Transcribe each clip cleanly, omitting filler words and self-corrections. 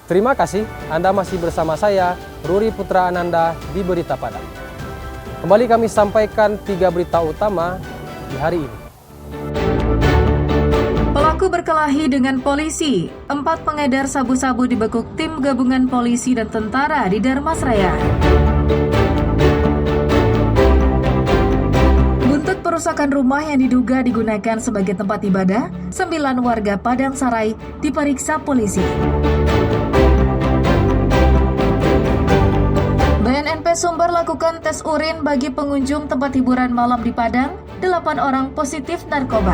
Terima kasih Anda masih bersama saya, Ruri Putra Ananda di Berita Padang. Kembali kami sampaikan 3 berita utama di hari ini. Pelaku berkelahi dengan polisi. 4 pengedar sabu-sabu dibekuk tim gabungan polisi dan tentara di Darmasraya. Buntut perusakan rumah yang diduga digunakan sebagai tempat ibadah, 9 warga Padang Sarai diperiksa polisi. BNNP Sumber lakukan tes urin bagi pengunjung tempat hiburan malam di Padang, 8 orang positif narkoba.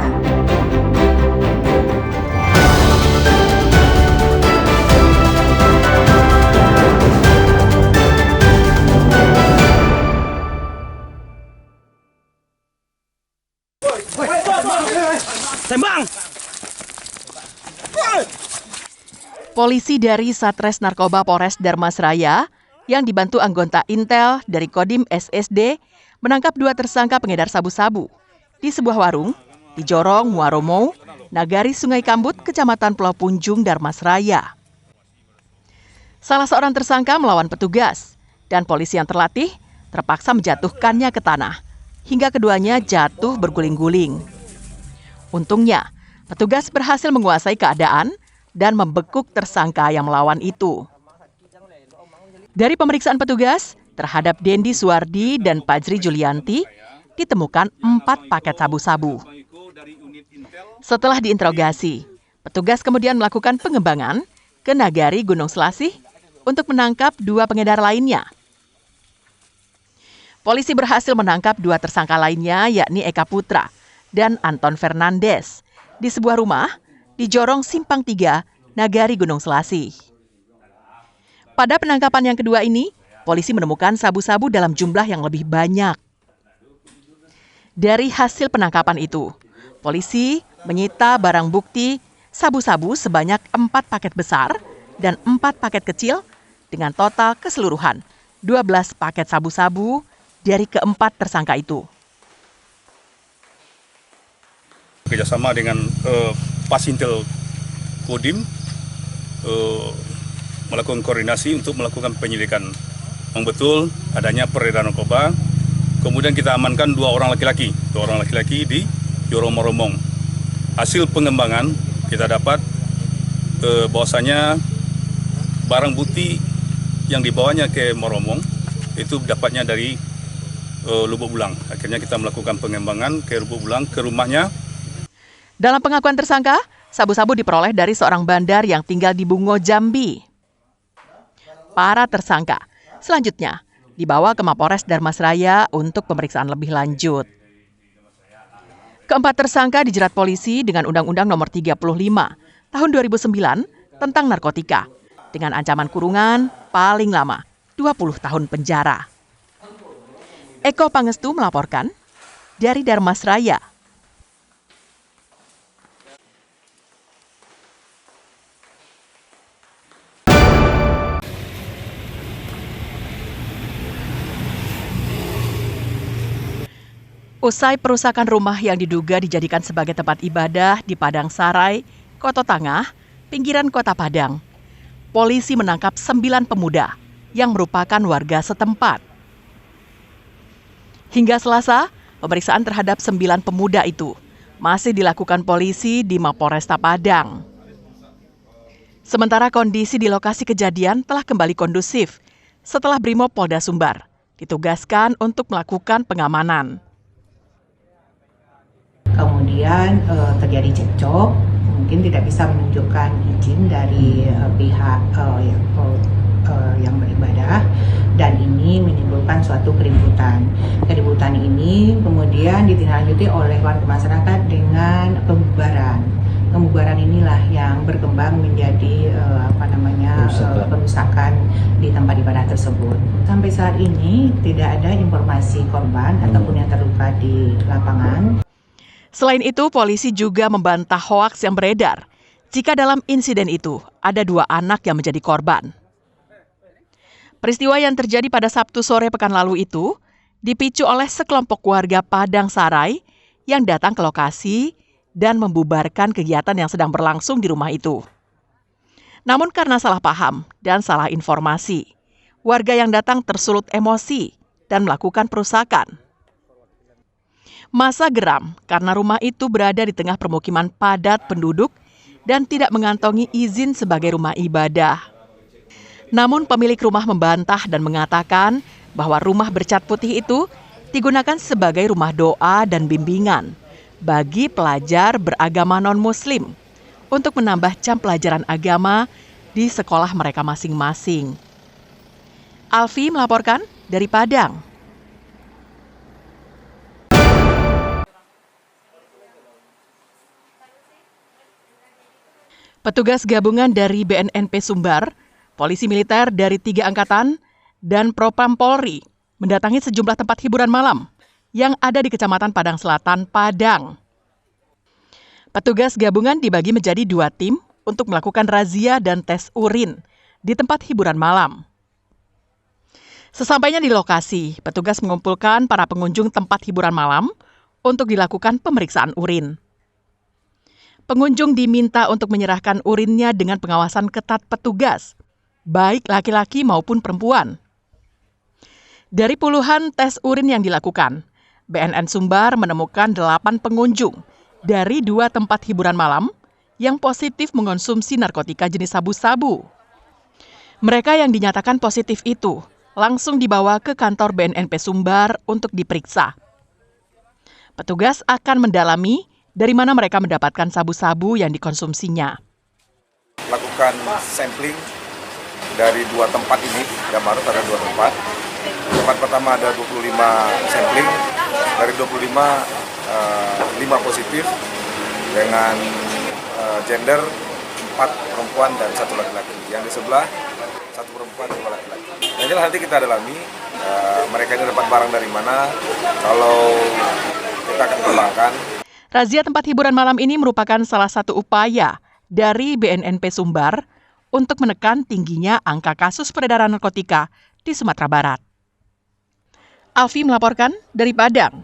Tembang! Polisi dari Satres Narkoba Polres Darmasraya yang dibantu anggota Intel dari Kodim SSD menangkap 2 tersangka pengedar sabu-sabu di sebuah warung di Jorong, Muaromo, Nagari Sungai Kambut, Kecamatan Pulau Punjung, Darmasraya. Salah seorang tersangka melawan petugas dan polisi yang terlatih terpaksa menjatuhkannya ke tanah hingga keduanya jatuh berguling-guling. Untungnya, petugas berhasil menguasai keadaan dan membekuk tersangka yang melawan itu. Dari pemeriksaan petugas terhadap Dendi Suwardi dan Pajri Julianti, ditemukan 4 paket sabu-sabu. Setelah diinterogasi, petugas kemudian melakukan pengembangan ke Nagari Gunung Selasih untuk menangkap 2 pengedar lainnya. Polisi berhasil menangkap 2 tersangka lainnya, yakni Eka Putra dan Anton Fernandes, di sebuah rumah di Jorong Simpang 3, Nagari Gunung Selasih. Pada penangkapan yang kedua ini, polisi menemukan sabu-sabu dalam jumlah yang lebih banyak. Dari hasil penangkapan itu, polisi menyita barang bukti sabu-sabu sebanyak 4 paket besar dan 4 paket kecil dengan total keseluruhan 12 paket sabu-sabu dari keempat tersangka itu. Kerjasama dengan Pasintel Kodim melakukan koordinasi untuk melakukan penyelidikan. Memang betul adanya peredaran narkoba. Kemudian kita amankan 2 orang laki-laki di Jorong Moromong. Hasil pengembangan kita dapat bahwasanya barang bukti yang dibawanya ke Moromong itu dapatnya dari Lubuk Bulang. Akhirnya kita melakukan pengembangan ke Lubuk Bulang, ke rumahnya. Dalam pengakuan tersangka, sabu-sabu diperoleh dari seorang bandar yang tinggal di Bungo, Jambi. Para tersangka selanjutnya dibawa ke Mapores Darmasraya untuk pemeriksaan lebih lanjut. Keempat tersangka dijerat polisi dengan Undang-Undang Nomor 35 Tahun 2009 tentang narkotika dengan ancaman kurungan paling lama 20 tahun penjara. Eko Pangestu melaporkan dari Darmasraya. Usai perusakan rumah yang diduga dijadikan sebagai tempat ibadah di Padang Sarai, Koto Tangah, pinggiran Kota Padang, polisi menangkap 9 pemuda yang merupakan warga setempat. Hingga Selasa, pemeriksaan terhadap 9 pemuda itu masih dilakukan polisi di Mapolresta Padang. Sementara kondisi di lokasi kejadian telah kembali kondusif setelah Brimob Polda Sumbar ditugaskan untuk melakukan pengamanan. Kemudian terjadi cekcok, mungkin tidak bisa menunjukkan izin dari pihak yang beribadah, dan ini menimbulkan suatu keributan. Keributan ini kemudian ditindaklanjuti oleh warga masyarakat dengan pembubaran. Pembubaran inilah yang berkembang menjadi perusakan di tempat ibadah tersebut. Sampai saat ini tidak ada informasi korban ataupun yang terluka di lapangan. Selain itu, polisi juga membantah hoaks yang beredar jika dalam insiden itu ada 2 anak yang menjadi korban. Peristiwa yang terjadi pada Sabtu sore pekan lalu itu dipicu oleh sekelompok warga Padang Sarai yang datang ke lokasi dan membubarkan kegiatan yang sedang berlangsung di rumah itu. Namun karena salah paham dan salah informasi, warga yang datang tersulut emosi dan melakukan perusakan. Massa geram karena rumah itu berada di tengah permukiman padat penduduk dan tidak mengantongi izin sebagai rumah ibadah. Namun pemilik rumah membantah dan mengatakan bahwa rumah bercat putih itu digunakan sebagai rumah doa dan bimbingan bagi pelajar beragama non-muslim untuk menambah jam pelajaran agama di sekolah mereka masing-masing. Alfi melaporkan dari Padang. Petugas gabungan dari BNNP Sumbar, polisi militer dari 3 angkatan, dan Propam Polri mendatangi sejumlah tempat hiburan malam yang ada di Kecamatan Padang Selatan, Padang. Petugas gabungan dibagi menjadi 2 tim untuk melakukan razia dan tes urin di tempat hiburan malam. Sesampainya di lokasi, petugas mengumpulkan para pengunjung tempat hiburan malam untuk dilakukan pemeriksaan urin. Pengunjung diminta untuk menyerahkan urinnya dengan pengawasan ketat petugas, baik laki-laki maupun perempuan. Dari puluhan tes urin yang dilakukan, BNN Sumbar menemukan 8 pengunjung dari 2 tempat hiburan malam yang positif mengonsumsi narkotika jenis sabu-sabu. Mereka yang dinyatakan positif itu langsung dibawa ke kantor BNNP Sumbar untuk diperiksa. Petugas akan mendalami dari mana mereka mendapatkan sabu-sabu yang dikonsumsinya. Lakukan sampling dari 2 tempat ini, Damarut ada 2 tempat. Tempat pertama ada 25 sampling, dari 25, 5 positif dengan gender 4 perempuan dan 1 laki-laki. Yang di sebelah 1 perempuan, 2 laki-laki. Yang jelas nanti kita dalami mereka ini dapat barang dari mana, kalau kita akan kembangkan. Razia tempat hiburan malam ini merupakan salah satu upaya dari BNNP Sumbar untuk menekan tingginya angka kasus peredaran narkotika di Sumatera Barat. Alfi melaporkan dari Padang.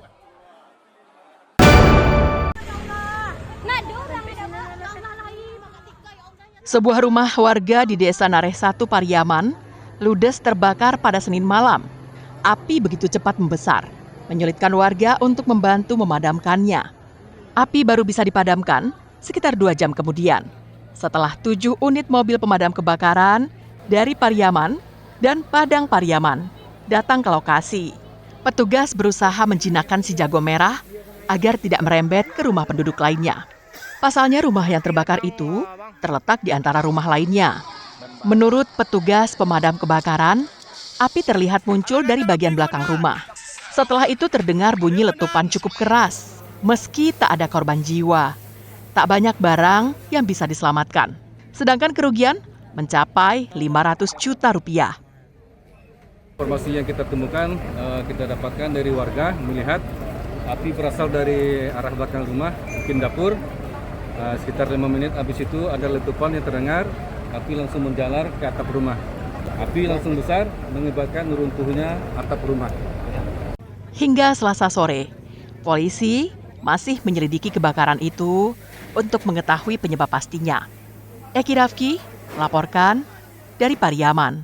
Sebuah rumah warga di Desa Nareh 1 Pariaman ludes terbakar pada Senin malam. Api begitu cepat membesar, menyulitkan warga untuk membantu memadamkannya. Api baru bisa dipadamkan sekitar 2 jam kemudian, setelah 7 unit mobil pemadam kebakaran dari Pariaman dan Padang Pariaman datang ke lokasi. Petugas berusaha menjinakkan si jago merah agar tidak merembet ke rumah penduduk lainnya. Pasalnya rumah yang terbakar itu terletak di antara rumah lainnya. Menurut petugas pemadam kebakaran, api terlihat muncul dari bagian belakang rumah. Setelah itu terdengar bunyi letupan cukup keras. Meski tak ada korban jiwa, tak banyak barang yang bisa diselamatkan. Sedangkan kerugian mencapai 500 juta rupiah. Informasi yang kita temukan, kita dapatkan dari warga melihat api berasal dari arah belakang rumah, mungkin dapur. Sekitar 5 menit habis itu ada letupan yang terdengar, api langsung menjalar ke atap rumah. Api langsung besar mengakibatkan runtuhnya atap rumah. Hingga Selasa sore, polisi masih menyelidiki kebakaran itu untuk mengetahui penyebab pastinya. Eki Rafki melaporkan dari Pariaman.